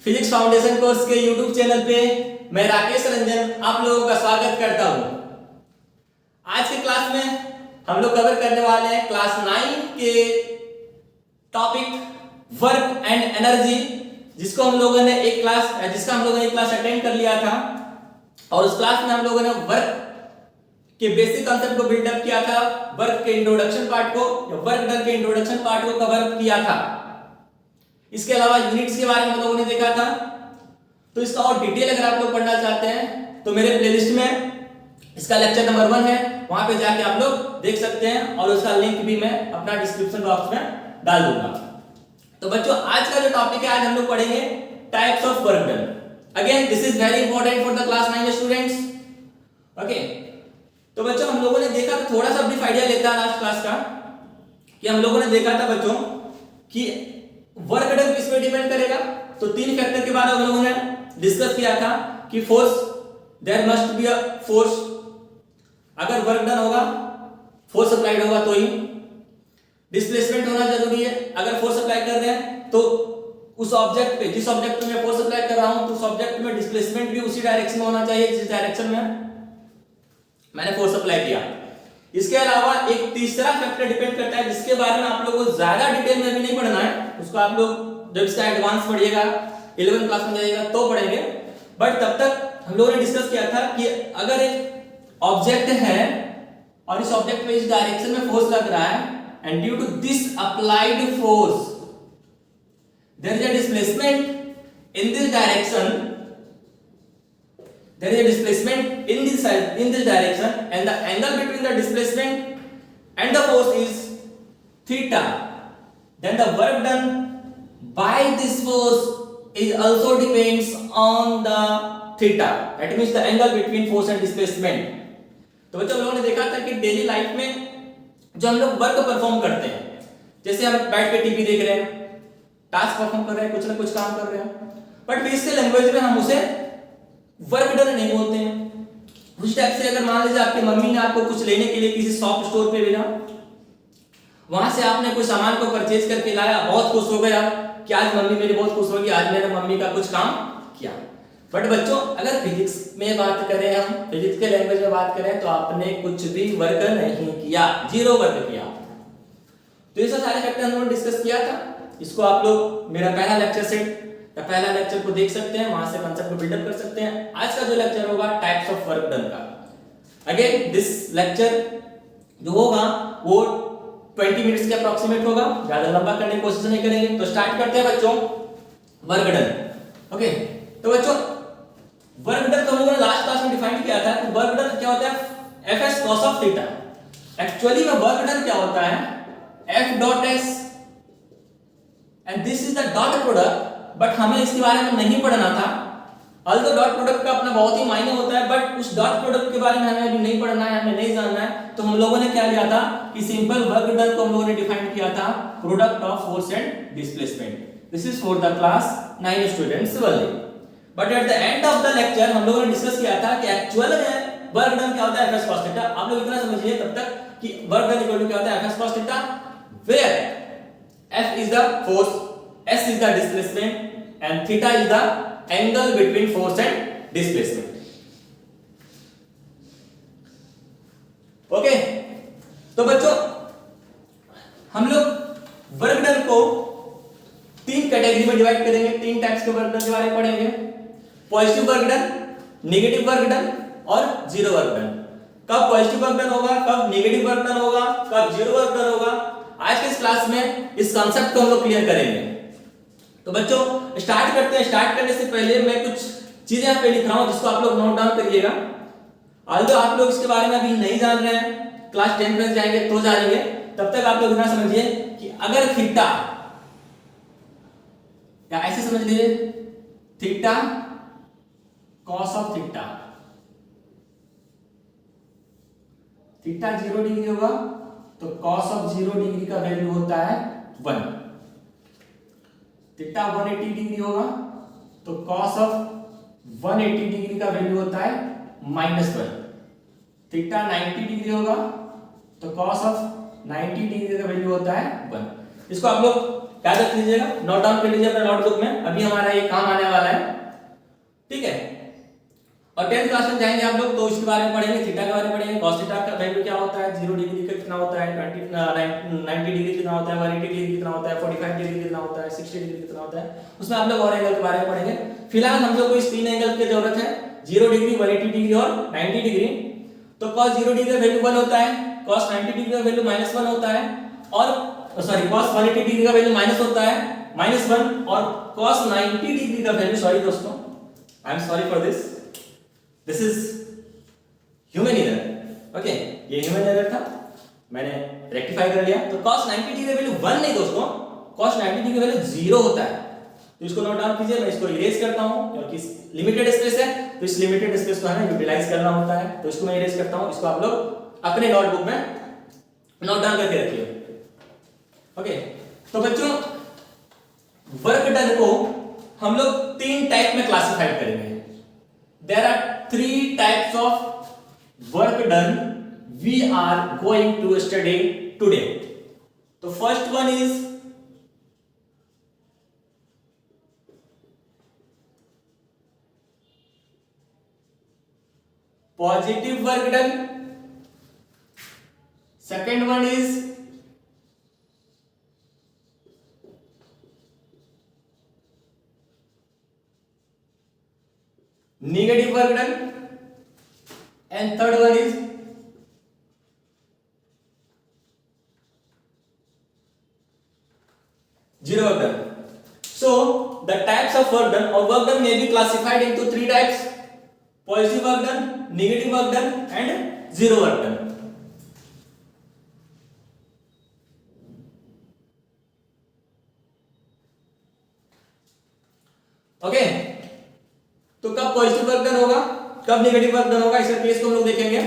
Physics foundation course के YouTube channel पे मैं राकेश रंजन आप लोगों का स्वागत करता हूं। आज की क्लास में हम लोग कवर करने वाले हैं क्लास 9 के टॉपिक वर्क एंड एनर्जी, जिसका हम लोगों ने एक क्लास अटेंड कर लिया था और उस क्लास में हम लोगों ने वर्क के बेसिक कांसेप्ट को बिल्डअप किया था, वर्क के इंट्रोडक्शन पार्ट को या वर्क डन के इंट्रोडक्शन पार्ट को कवर किया था। इसके अलावा यूनिट्स के बारे में हम लोगों ने देखा था। तो इसका और डिटेल अगर आप लोग पढ़ना चाहते हैं तो मेरे प्लेलिस्ट में इसका लेक्चर नंबर 1 है, वहां पे जाके आप लोग देख सकते हैं और उसका लिंक भी मैं अपना डिस्क्रिप्शन बॉक्स में डाल दूंगा। तो बच्चों, आज का जो टॉपिक है, आज हम लोग पढ़ेंगे types of work done. Again this is very important for the class 9 students. Okay, तो बच्चों हम लोगों ने देखा, थोड़ा सा ब्रीफ आइडिया लेता है लास्ट क्लास का, कि हम लोगों ने देखा था बच्चों कि वर्क डन किस पे डिपेंड करेगा। तो 3 फैक्टर के बारे में हम लोगों ने डिस्कस किया था कि force, there must be a force, अगर वर्क डन होगा फोर्स अप्लाइड होगा तो ही। डिस्प्लेसमेंट होना जरूरी है, अगर फोर्स अप्लाई कर रहे हैं तो उस ऑब्जेक्ट पे, जिस ऑब्जेक्ट पे मैं फोर्स अप्लाई कर रहा हूं तो उस ऑब्जेक्ट में डिस्प्लेसमेंट भी उसी डायरेक्शन में होना चाहिए जिस डायरेक्शन में मैंने फोर्स अप्लाई किया। इसके अलावा एक तीसरा फैक्टर डिपेंड करता है जिसके बारे में आप लोगों को ज्यादा डिटेल में अभी नहीं पढ़ना है, उसको आप लोग जब इसका एडवांस पढ़िएगा 11 क्लास में जाइएगा तो पढ़ेंगे। बट तब तक हम लोगों ने डिस्कस किया था कि अगर एक ऑब्जेक्ट है और इस ऑब्जेक्ट पे इस डायरेक्शन में फोर्स लग रहा है and due to this applied force there is a displacement in this direction, there is a displacement in this direction and the angle between the displacement and the force is theta, then the work done by this force is also depends on the theta, that means the angle between force and displacement। तो बच्चों हम लोगों ने देखा था कि daily life में जो हम लोग वर्क परफॉर्म करते हैं, जैसे हम बैठ के टीवी देख रहे हैं, टास्क परफॉर्म कर रहे हैं, कुछ ना कुछ काम कर रहे हैं, बट फिजिकल लैंग्वेज में हम उसे वर्क डन नहीं बोलते हैं। उस टाइप से अगर मान लीजिए आपकी मम्मी ने आपको कुछ लेने के लिए किसी शॉप स्टोर पे भेजा, वहां से आपने कोई सामान को परचेज करके लाया, बहुत खुश हो गया कि आज मम्मी मेरी बहुत खुश होगी, आज मेरे मम्मी का कुछ काम किया। बट बच्चों अगर फिजिक्स में बात करें, हम फिजिक्स के लैंग्वेज में बात करें, तो आपने कुछ भी वर्क नहीं किया, जीरो वर्क किया। तो ये सारे फैक्टर हम लोगों ने डिस्कस किया था। इसको आप लोग मेरा पहला लेक्चर सेट या पहला लेक्चर को देख सकते हैं, वहां से कांसेप्ट को बिल्डअप कर सकते हैं। आज का जो लेक्चर होगा टाइप्स ऑफ वर्क डन का। अगेन दिस लेक्चर जो होगा वो 20 मिनट्स के अप्रोक्सीमेट होगा, ज्यादा लंबा करने की कोशिश नहीं करेंगे। तो स्टार्ट करते हैं बच्चों वर्क डन। ओके, तो बच्चों वर्क डन को हम लोगों ने लास्ट क्लास में डिफाइन किया था कि वर्क डन क्या होता है, Fs cos of theta. Actually में वर्क डन क्या होता है, F dot S and this is the dot product, but हमें इसके बारे में नहीं पढ़ना था। ऑल्दो डॉट प्रोडक्ट का अपना बहुत ही मायने होता है, बट उस डॉट प्रोडक्ट के बारे में हमें अभी नहीं पढ़ना है, हमें नहीं जानना है। तो हम लोगों ने क्या लिया था कि सिंपल वर्क डन को हम लोगों ने डिफाइन किया था product of force and displacement. This is for the class 9 students only. But at the end of the lecture हम लोगों ने डिस्कस किया था कि एक्चुअल में वर्क डन क्या होता है, Fs cos थीटा। आप लोग इतना समझिए तब तक कि वर्क डन इक्वल टू क्या होता है, Fs cos theta, where F is the force, S is the displacement and theta is the angle between force and displacement। Okay, तो बच्चों हम लोग वर्क डन को 3 कैटेगरी में डिवाइड करेंगे, 3 टाइप्स के वर्क डन के बारे में पढ़ेंगे। Positive work done, negative work done और जीरो वर्क डन। कब पॉजिटिव वर्क डन होगा, कब नेगेटिव वर्क डन होगा, कब जीरो वर्क डन होगा, आज के इस क्लास में इस कॉन्सेप्ट को हम लोग क्लियर करेंगे। तो बच्चों स्टार्ट करते हैं। स्टार्ट करने से पहले मैं कुछ चीजें यहाँ पे लिख रहा हूं जिसको आप लोग नोट डाउन करिएगा। ऑल्दो आप लोग इसके बारे में अभी नहीं जान रहे हैं, क्लास 10 में जाएंगे तो जानेंगे, तब तक आप लोग इतना समझिए कि अगर थीटा, या ऐसे समझ लीजिए theta cos of theta, theta 0 degree होगा तो कॉस ऑफ 0 डिग्री का वैल्यू होता है 1। थीटा 180 डिग्री होगा तो कॉस ऑफ 180 डिग्री का वैल्यू होता है -1। थीटा 90 डिग्री होगा तो कॉस ऑफ 90 डिग्री का वैल्यू होता है 1। इसको आप लोग क्या कर लीजिएगा, नोट डाउन कर लीजिए अपने नोटबुक में, अभी हमारा ये काम आने वाला है, ठीक है। और 10th क्लास में जाएंगे आप लोग तो इसके बारे में पढ़ेंगे, थीटा के बारे में पढ़ेंगे, cos थीटा का वैल्यू क्या होता है, 0 डिग्री का कितना होता है, 90 डिग्री कितना होता है, 180 डिग्री कितना होता है, 45 डिग्री कितना होता है, 60 डिग्री कितना होता है, उसमें आप लोग और एंगल के बारे में पढ़ेंगे। फिलहाल हम लोग को इस तीन एंगल की जरूरत है, 0 डिग्री, 180 डिग्री और 90 डिग्री। तो cos 0 डिग्री का वैल्यू 1 होता है, cos 90 डिग्री का वैल्यू -1 होता है, और सॉरी cos 180 डिग्री का वैल्यू माइनस होता है -1, और cos 90 डिग्री का वैल्यू, सॉरी दोस्तों, I am sorry for this, this is human error, okay, ये ह्यूमन एरर था, मैंने रेक्टिफाई कर लिया। तो cos 90 डिग्री का वैल्यू 1 नहीं दोस्तों, cos 90 डिग्री का वैल्यू 0 होता है। तो इसको नोट डाउन कीजिए, मैं इसको इरेज करता हूं क्योंकि लिमिटेड स्पेस है, तो इस लिमिटेड स्पेस को हमें यूटिलाइज करना होता है, तो इसको मैं इरेज करता हूं, इसको आप लोग अपने नोटबुक में नोट डाउन करके रखिए, ओके। तो बच्चों वर्क डन को हम लोग 3 टाइप में क्लासिफाइड करेंगे। There are 3 types of work done we are going to study today. The first one is positive work done. Second one is negative work done, and third one is zero work done. So the types of work done or work done may be classified into 3 types: positive work done, negative work done, and zero work done. Okay, तो कब positive work done होगा, कब negative work done होगा, इसका case को हम लोग देखेंगे।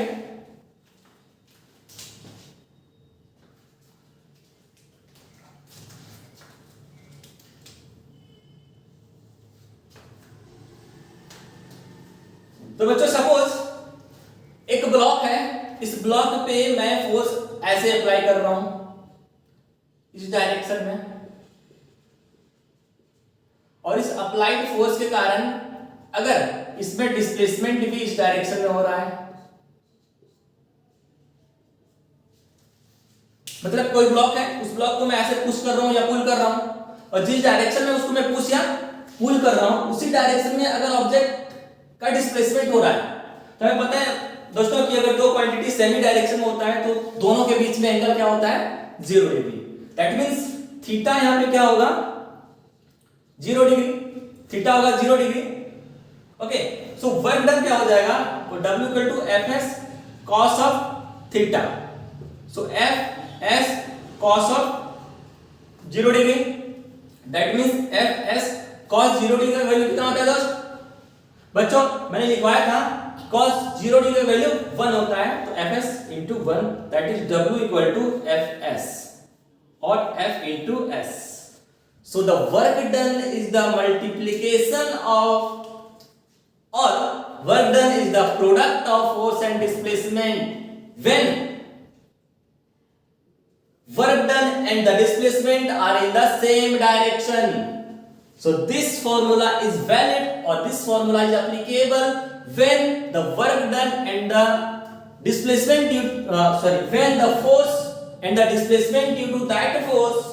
तो बच्चों सपोज एक ब्लॉक है, इस ब्लॉक पे मैं फोर्स ऐसे अप्लाई कर रहा हूं इस डायरेक्शन में, और इस अप्लाइड फोर्स के कारण अगर इसमें डिस्प्लेसमेंट भी इस डायरेक्शन में हो रहा है, मतलब कोई ब्लॉक है, उस ब्लॉक को मैं ऐसे पुश कर रहा हूं या पुल कर रहा हूं, और जिस डायरेक्शन में उसको मैं पुश या पुल कर रहा हूं उसी डायरेक्शन में अगर ऑब्जेक्ट का डिस्प्लेसमेंट हो रहा है, तो हमें पता है दोस्तों कि अगर दो क्वांटिटी सेमी डायरेक्शन में होता है तो दोनों के बीच में एंगल क्या होता है, 0 डिग्री। दैट मींस थीटा यहां पे क्या होगा, 0 डिग्री, थीटा होगा 0 degree, okay. So work done क्या हो जाएगा, तो W equal to Fs cos of theta, so Fs cos of 0 degree, that means Fs cos 0 degree का वैल्यू कितना होता है दोस्त, बच्चों मैंने लिखवाया था cos 0 डिग्री का वैल्यू 1 होता है, तो Fs into 1 that is W equal to Fs और F into S. So the work done is the multiplication of, or work done is the product of force and displacement when work done and the displacement are in the same direction. So this formula is valid or this formula is applicable when the work done and the displacement due when the force and the displacement due to that force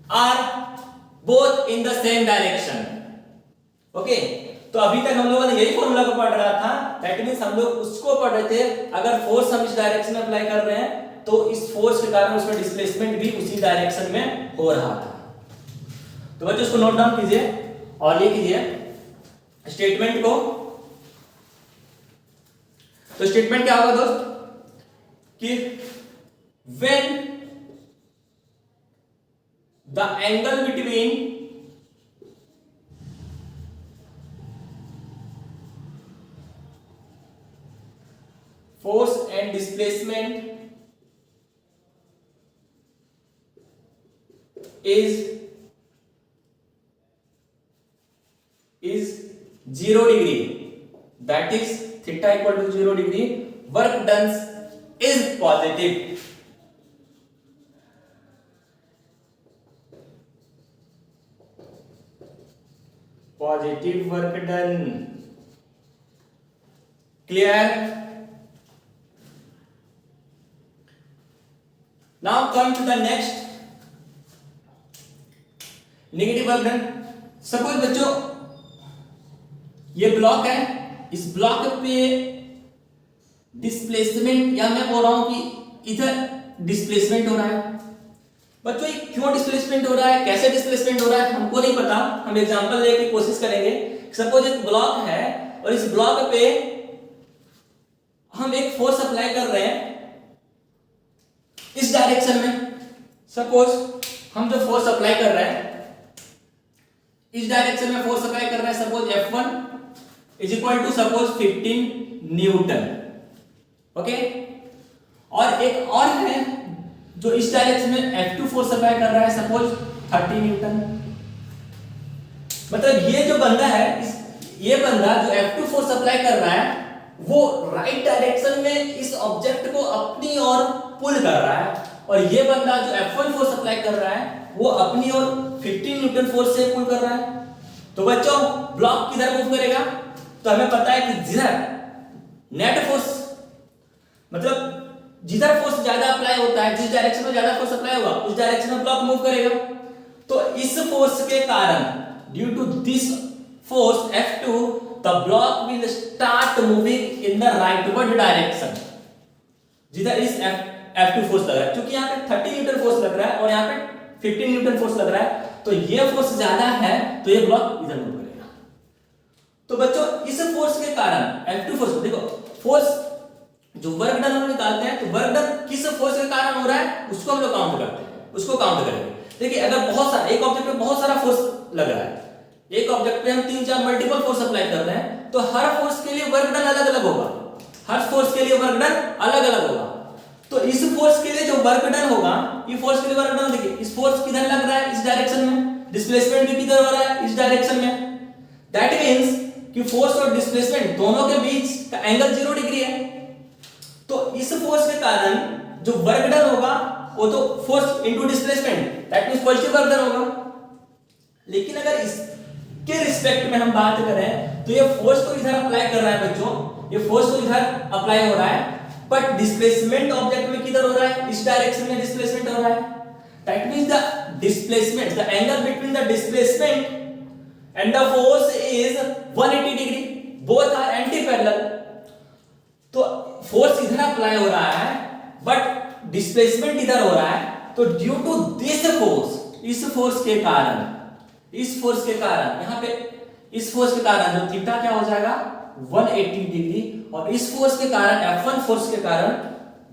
are both in the same direction. Okay, तो अभी तक हम लोगों ने यही formula को पढ़ रहा था, दैट मींस हम लोग उसको पढ़ रहे थे अगर फोर्स हम इस डायरेक्शन में अप्लाई कर रहे हैं तो इस फोर्स के कारण उसमें डिस्प्लेसमेंट भी उसी डायरेक्शन में हो रहा था। तो बच्चों इसको नोट डाउन कीजिए और ये कीजिए स्टेटमेंट को। तो स्टेटमेंट क्या होगा दोस्त कि when the angle between force and displacement is 0 degree, that is theta equal to 0 degree, work done is positive. Positive work done. Clear? Now come to the next negative work done. Suppose बच्चों ये block है, इस block पे displacement, या मैं बोल रहा हूं कि इधर डिस्प्लेसमेंट हो रहा है। बच्चों ये क्यों डिस्प्लेसमेंट हो रहा है, कैसे डिस्प्लेसमेंट हो रहा है हमको नहीं पता, हम एग्जांपल लेके कोशिश करेंगे। सपोज एक ब्लॉक है और इस ब्लॉक पे हम एक फोर्स अप्लाई कर रहे हैं इस डायरेक्शन में। सपोज हम जो फोर्स अप्लाई कर रहे हैं इस डायरेक्शन में फोर्स अप्लाई कर रहे हैं, suppose F1 is equal to suppose 15 newton. Okay, और एक और है जो इस डायरेक्शन में F2 फोर्स अप्लाई कर रहा है, सपोज 30 न्यूटन। मतलब ये जो बंदा है, ये बंदा जो F2 फोर्स अप्लाई कर रहा है वो राइट डायरेक्शन में इस ऑब्जेक्ट को अपनी ओर पुल कर रहा है, और ये बंदा जो F1 फोर्स अप्लाई कर रहा है वो अपनी ओर 15 न्यूटन फोर्स से पुल कर रहा है। तो बच्चों ब्लॉक किधर मूव करेगा, तो हमें पता है कि जिधर नेट फोर्स, मतलब जिधर फोर्स ज्यादा अप्लाई होता है, जिस डायरेक्शन में ज्यादा फोर्स अप्लाई होगा उस डायरेक्शन में ब्लॉक मूव करेगा। तो इस फोर्स के कारण, due to this force F2, the block will start moving in the rightward direction. जिधर इस F2 फोर्स लग रहा है, क्योंकि यहाँ पे 30 न्यूटन फोर्स लग रहा है और यहाँ पे 15 न्यूटन फोर्स लग रहा है, तो ये फोर्स ज्यादा है तो ये ब्लॉक इधर मूव करेगा। तो बच्चों इस फोर्स के कारण F2 फोर्स, देखो फोर्स जो वर्क डन हम निकालते हैं, तो वर्क डन किस फोर्स के कारण हो रहा है उसको हम लोग काउंट करते हैं, उसको काउंट करेंगे। देखिए अगर बहुत सारा, एक ऑब्जेक्ट पे बहुत सारा फोर्स लग रहा है, एक ऑब्जेक्ट पे हम 3-4 मल्टीपल फोर्स अप्लाई कर रहे हैं, तो हर फोर्स के लिए वर्क डन अलग अलग होगा, हर फोर्स के लिए वर्क डन अलग अलग होगा। तो इस फोर्स के लिए जो वर्क डन होगा, ये फोर्स के लिए वर्क डन, देखिए इस फोर्स किधर लग रहा है, इस डायरेक्शन में, डिस्प्लेसमेंट भी किधर हो रहा है, इस डायरेक्शन में। दैट मींस कि फोर्स और डिस्प्लेसमेंट दोनों के बीच का एंगल 0 डिग्री है। तो इस फोर्स के कारण जो वर्क डन होगा वो तो force into displacement, that means positive work done होगा। लेकिन अगर इसके रिस्पेक्ट में हम बात करें तो ये फोर्स तो इधर अप्लाई कर रहा है बच्चों, ये फोर्स तो इधर अप्लाई हो रहा है, बट डिस्प्लेसमेंट ऑब्जेक्ट में किधर हो रहा है, इस डायरेक्शन में डिस्प्लेसमेंट हो रहा है। That means the displacement, the angle between the displacement and the force is 180 degree, both are anti parallel. तो फोर्स इधर अप्लाई हो रहा है बट डिस्प्लेसमेंट इधर हो रहा है, तो ड्यू टू दिस फोर्स, इस फोर्स के कारण, इस फोर्स के कारण, यहां पे इस फोर्स के कारण जो थीटा क्या हो जाएगा 180 डिग्री, और इस फोर्स के कारण F1 फोर्स के कारण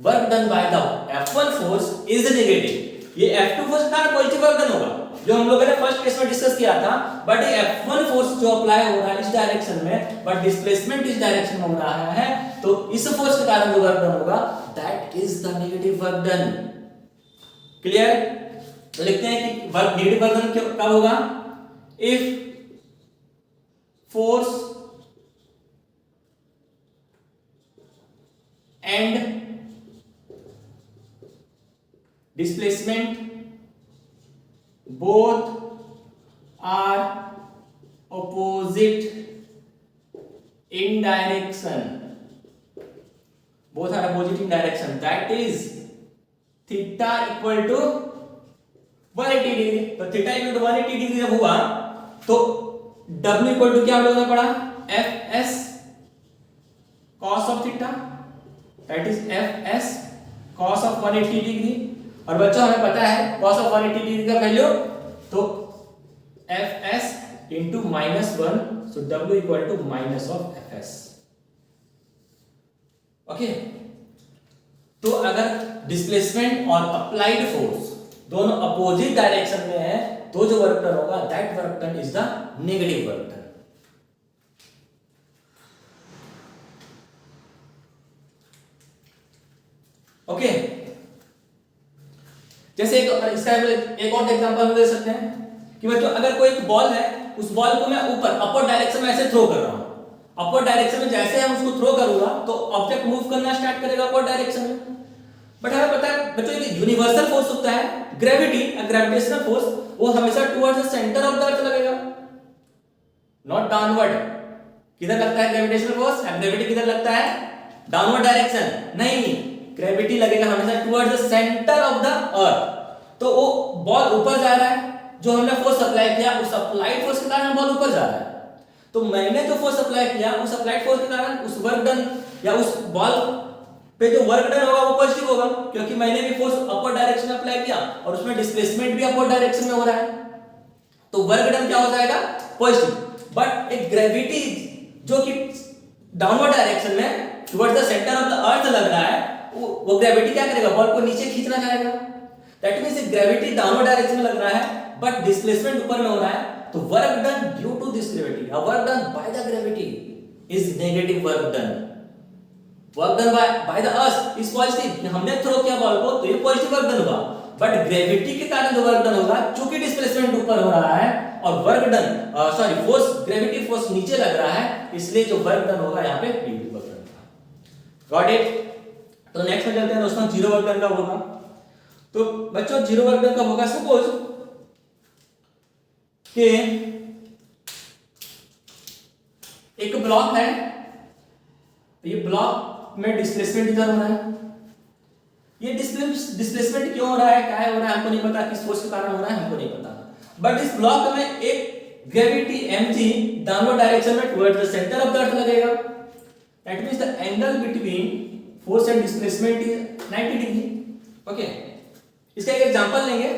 work done by the F1 force is negative. ये F2 फोर्स का पॉजिटिव वर्क डन होगा जो हम लोगों ने फर्स्ट केस में डिस्कस किया था, बट ये F1 फोर्स जो अप्लाई हो रहा है इस डायरेक्शन में, बट डिस्प्लेसमेंट इस डायरेक्शन में हो रहा है, तो इस फोर्स के कारण जो वर्क डन होगा that is the negative work done. Clear? तो लिखते हैं कि वर्क नेगेटिव वर्क डन कब होगा, if force and displacement both are opposite in direction, both are opposite in direction, that is theta equal to 180 degree. तो theta equal to 180 degree जब हुआ तो W इक्वल टू क्या होगा पड़ा, Fs cos of theta, that is Fs cos of 180 degree. और बच्चों हमें पता है cos of 180 डिग्री का वैल्यू, तो Fs into -1, so W equal to minus of Fs। Okay, तो अगर डिस्प्लेसमेंट और अप्लाइड फोर्स दोनों अपोजिट डायरेक्शन में है तो जो वर्क डन होगा that work done is the negative work done. Okay, जैसे इसका एक और एग्जांपल हम दे सकते हैं कि बच्चों अगर कोई एक बॉल है, उस बॉल को मैं ऊपर अपर डायरेक्शन में ऐसे थ्रो कर रहा हूं, अपर डायरेक्शन में जैसे हम उसको थ्रो करूंगा तो ऑब्जेक्ट मूव करना स्टार्ट करेगा अपर डायरेक्शन में। बट हमें पता है बच्चों ये यूनिवर्सल फोर्स होता है ग्रेविटी, ग्रेविटेशनल फोर्स, वो हमेशा towards the centre of the earth लगेगा। Not downward. किधर लगता है ग्रेविटेशनल फोर्स? ग्रेविटी किधर लगता है? डाउनवर्ड डायरेक्शन नहीं, ग्रेविटी लगेगा हमेशा towards the centre of the अर्थ। तो वो बॉल ऊपर जा रहा है, जो हमने फोर्स अप्लाई किया उस अप्लाइड फोर्स के कारण बॉल ऊपर जा रहा है। तो मैंने जो फोर्स अप्लाई किया उस अप्लाइड फोर्स के कारण उस वर्क डन या उस बॉल पे जो वर्क डन होगा वो पॉजिटिव होगा, क्योंकि मैंने भी फोर्स अपर डायरेक्शन में अप्लाई किया और उसमें डिस्प्लेसमेंट भी अपर डायरेक्शन में हो रहा है, तो वर्क डन क्या हो जाएगा? पॉजिटिव। बट एक ग्रेविटी जो कि डाउनवर्ड डायरेक्शन में towards the centre of the अर्थ लग रहा है, वो ग्रेविटी क्या करेगा? बॉल को नीचे खींचना चाहेगा। That means gravity downward direction में लग रहा है बट डिस्प्लेसमेंट ऊपर में हो रहा है, तो work done due to this gravity और work done by the gravity is negative work done. Work done by the earth is positive. हमने थ्रो किया बॉल को तो ये पॉजिटिव वर्क डन हुआ, बट ग्रेविटी के कारण जो वर्क डन होगा, चूंकि डिस्प्लेसमेंट ऊपर हो रहा है और work done force gravity force नीचे लग रहा है, इसलिए जो वर्क डन होगा यहाँ पे नेगेटिव वर्क डन होगा। Got it? तो नेक्स्ट में चलते हैं दोस्तों, जीरो वर्क डन कब होगा? तो बच्चों जीरो वर्क डन कब होगा? सपोज कि एक ब्लॉक है, ये ब्लॉक में डिस्प्लेसमेंट इधर हो रहा है। ये डिस्प्लेसमेंट क्यों हो रहा है, क्या है हो रहा है हमको नहीं पता, किस फोर्स के कारण हो रहा है हमको नहीं पता, बट इस ब्लॉक में एक ग्रेविटी mg डाउनवर्ड डायरेक्शन में towards the centre of the earth लगेगा। That means the angle between force and displacement is 90 degree. Okay, इसका एक एग्जांपल लेंगे,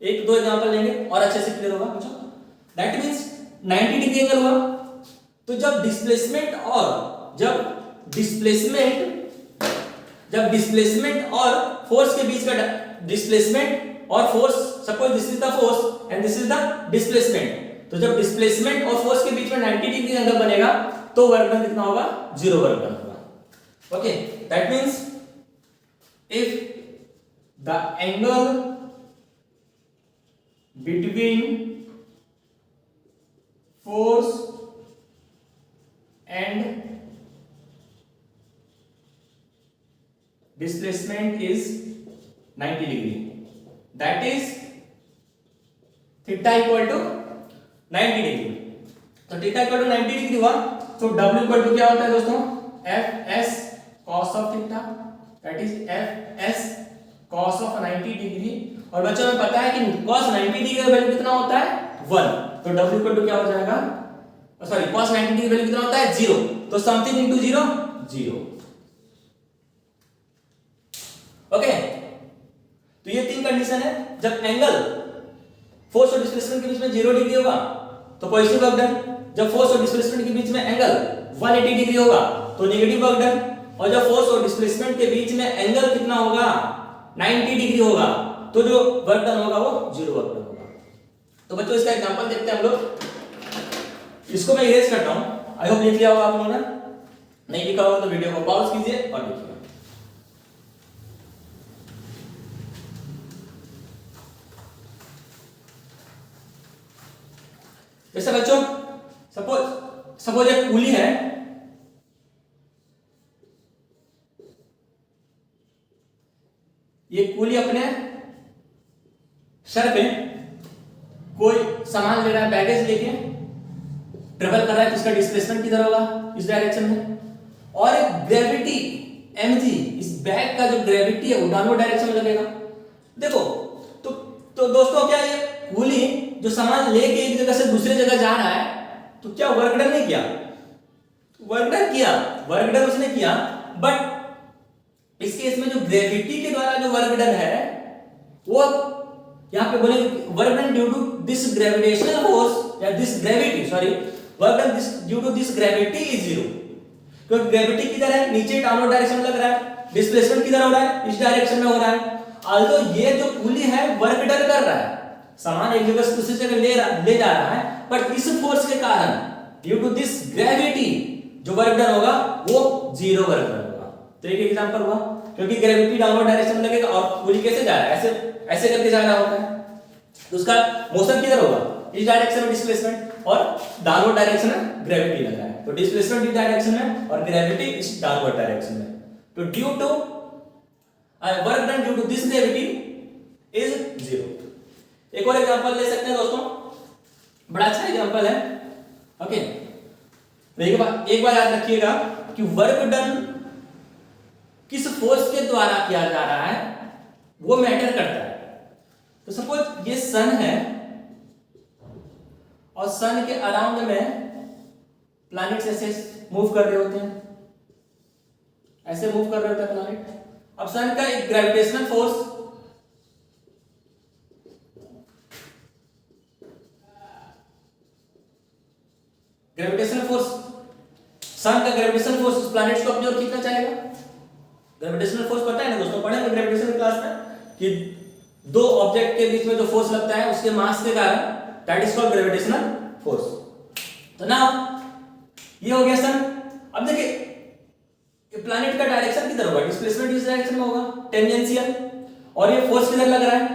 एक दो एग्जांपल लेंगे और अच्छे से क्लियर होगा बच्चों। दैट मींस 90 डिग्री एंगल हुआ, तो जब डिस्प्लेसमेंट और फोर्स के बीच का डिस्प्लेसमेंट और force, suppose this is the force and this is the displacement, तो जब डिस्प्लेसमेंट और फोर्स के बीच में 90 डिग्री एंगल बनेगा तो वर्क डन कितना होगा? जीरो वर्क डन होगा। Okay, that means if the angle between force and displacement is 90 degree, that is theta equal to 90 degree। तो theta equal to 90 degree हुआ, तो W equal to क्या होता है दोस्तों? Fs cos of theta, that is Fs cos of 90 degree. और बच्चों में पता है कि cos 90 डिग्री का वैल्यू कितना होता है? 1, तो W इक्वल टू क्या हो जाएगा? सॉरी, cos 90 डिग्री वैल्यू कितना होता है? 0, तो समथिंग इनटू 0 0। ओके, तो ये तीन कंडीशन है। जब एंगल फोर्स और डिस्प्लेसमेंट के बीच में 0 डिग्री होगा तो पॉजिटिव वर्क डन, जब फोर्स और डिस्प्लेसमेंट के बीच में एंगल 180 डिग्री होगा तो नेगेटिव वर्क डन, और जब फोर्स और डिस्प्लेसमेंट के बीच में एंगल कितना होगा? 90 डिग्री होगा, तो जो वर्क डन होगा वो जीरो वर्क डन होगा। तो बच्चों इसका एग्जांपल देखते हैं हम लोग। इसको मैं इरेज करता हूं, आई होप लिख लिया होगा आप लोगों ने, नहीं लिखा होगा तो वीडियो को पॉज कीजिए और लिखिए। जैसे बच्चों सपोज एक पुली है, ये पुली अपने सर पे कोई सामान ले रहा है, बैगेज लेके ट्रेवल कर रहा है, तो इसका डिस्प्लेसमेंट किधर होगा? इस डायरेक्शन में, और एक ग्रेविटी mg, इस बैग का जो ग्रेविटी है वो डाउनवर्ड डायरेक्शन में लगेगा। देखो तो दोस्तों क्या ये पुली जो सामान लेके एक जगह से दूसरे जगह जा रहा है, तो क्या वर्क डन नहीं किया? वर्क डन किया, वर्क डन उसने किया, बट इस केस में जो ग्रेविटी के द्वारा जो वर्क डन है वो यहां पे बोलेंगे work done due to this gravitational force या this gravity, sorry, work done this due to this gravity is 0, क्योंकि ग्रेविटी किधर है? नीचे डाउनवर्ड डायरेक्शन में लग रहा है, डिस्प्लेसमेंट किधर हो रहा है? इस डायरेक्शन में हो रहा है। आल्दो ये जो पुली है वर्क डन कर रहा है, सामान एक जगह से दूसरी जगह ले जा रहा है, बट इस फोर्स के कारण ड्यू टू दिस ग्रेविटी जो वर्क डन होगा वो 0 वर्क डन होगा। तो एक एग्जांपल हुआ, क्योंकि ग्रेविटी डाउनवर्ड डायरेक्शन में लगेगा और पुली कैसे जा रहा है? ऐसे करके जा रहा होता है, तो उसका मोशन किधर होगा? इस डायरेक्शन में डिस्प्लेसमेंट और डाउनवर्ड डायरेक्शन में ग्रेविटी लग रहा है, तो डिस्प्लेसमेंट इस डायरेक्शन में और ग्रेविटी इस डाउनवर्ड डायरेक्शन में, तो due to work done due to this gravity is 0। एक और एग्जांपल ले सकते हैं दोस्तों, बड़ा अच्छा एग्जांपल है। ओके, तो एक बात याद रखिएगा कि वर्क डन किस फोर्स के द्वारा किया जा रहा है वो मैटर करता है। तो सपोज ये सन है और सन के अराउंड में प्लैनेट्स ऐसे मूव कर रहे होते हैं, ऐसे मूव कर रहे होते हैं प्लैनेट। अब सन का एक ग्रेविटेशनल फोर्स सन का ग्रेविटेशनल फोर्स उस प्लैनेट्स को अपनी ओर खींचना चाहेगा। ग्रेविटेशनल फोर्स पता है ना दोस्तों, पढ़े हैं ग्रेविटेशन क्लास में कि दो ऑब्जेक्ट के बीच में जो फोर्स लगता है उसके मास के कारण, that is called gravitational force. तो नाउ ये हो गया सन। अब देखिए ये प्लैनेट का डायरेक्शन किधर होगा, डिस्प्लेसमेंट इस डायरेक्शन में होगा, टेंजेंशियल, और ये फोर्स किधर लग रहा है,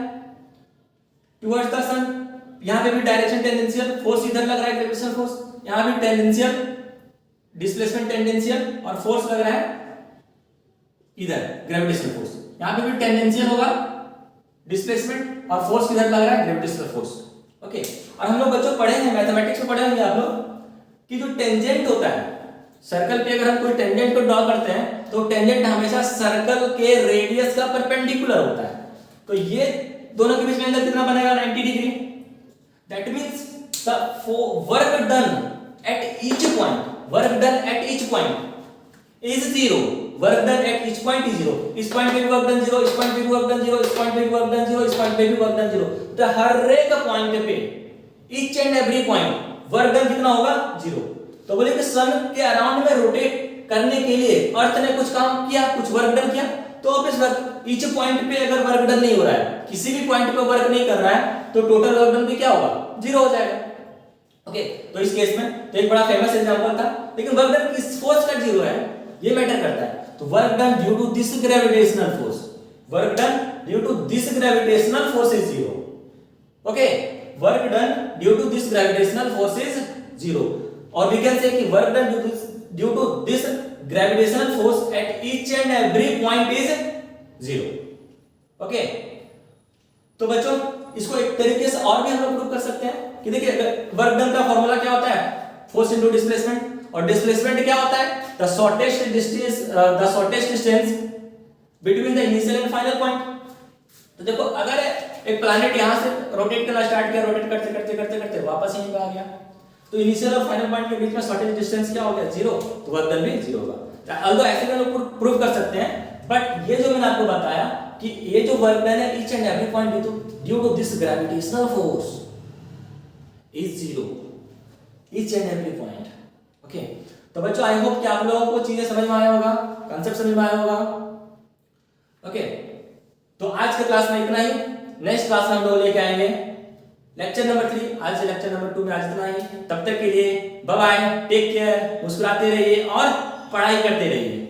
टुवर्ड्स द सन। यहां पे भी डायरेक्शन टेंजेंशियल, फोर्स इधर लग रहा है ग्रेविटेशनल फोर्स, यहां भी टेंजेंशियल, डिस्प्लेसमेंट टेंजेंशियल, और फोर्स लग रहा है इधर ग्रेविटेशनल फोर्स। यहां पे भी टेंजेंशियल होगा डिस्प्लेसमेंट, और फोर्स किधर लग रहा है ग्रेविटेशनल फोर्स। ओके, और हम लोग बच्चों पढ़े हैं, मैथमेटिक्स में पढ़े होंगे आप लोग कि जो टेंजेंट होता है सर्कल पे, अगर हम कोई टेंजेंट को ड्रॉ करते हैं तो टेंजेंट हमेशा सर्कल के रेडियस का परपेंडिकुलर होता है। तो ये दोनों के बीच में एंगल कितना बनेगा, 90 degree. That means the work done at each point is zero. Work done at each point is zero. इस पॉइंट पे भी वर्क डन जीरो, इस पॉइंट पे भी वर्क डन जीरो, इस पॉइंट पे भी वर्क डन जीरो, इस पॉइंट पे भी वर्क डन जीरो। तो हर एक पॉइंट पे, each and every point work done कितना होगा, जीरो। तो बोले कि सन के अराउंड में रोटेट करने के लिए अर्थ ने कुछ काम किया, कुछ वर्क डन किया, तो ऑब्वियस ईच पॉइंट पे अगर वर्क डन नहीं हो रहा है, किसी भी पॉइंट पे वर्क नहीं कर रहा है, तो टोटल वर्क डन भी क्या होगा, जीरो हो जाएगा। ओके, तो इस केस में तो एक बड़ा फेमस एग्जांपल था, लेकिन वर्क डन किस फोर्स का जीरो है ये मैटर करता है। तो work done due to this gravitational force, work done due to this gravitational force is zero. Okay, work done due to this gravitational force is zero. और we can say कि work done due to this gravitational force at each and every point is zero. Okay, तो बच्चों इसको एक तरीके से और भी हम लोग प्रूव कर सकते हैं कि देखिए वर्क डन का फॉर्मूला क्या होता है, फोर्स इनटू डिस्प्लेसमेंट, और डिस्प्लेसमेंट क्या होता है, the shortest distance between the initial and final point. तो देखो अगर एक प्लैनेट यहां से रोटेट करना स्टार्ट किया, रोटेट करते करते करते करते वापस यहीं पे आ गया, तो इनिशियल और फाइनल पॉइंट के बीच में शॉर्टेस्ट डिस्टेंस क्या हो गया, जीरो। तो वर्क डन भी जीरो होगा। अल्दो ऐसे में लोग प्रूव कर सकते हैं, बट ये जो मैंने आपको बताया कि ये जो वर्क डन है each and every point due to this gravitational force is zero, each and every point. Okay, तो बच्चों आई होप कि आप लोगों को चीजें समझ में आया होगा, कांसेप्ट समझ में आया होगा। ओके, तो आज के क्लास में इतना ही। नेक्स्ट क्लास में हम लोग लेके आएंगे लेक्चर नंबर 3। आज से लेक्चर नंबर 2 में आज इतना ही। तब तक के लिए बाय बाय, टेक केयर, मुस्कुराते रहिए और पढ़ाई करते रहिए।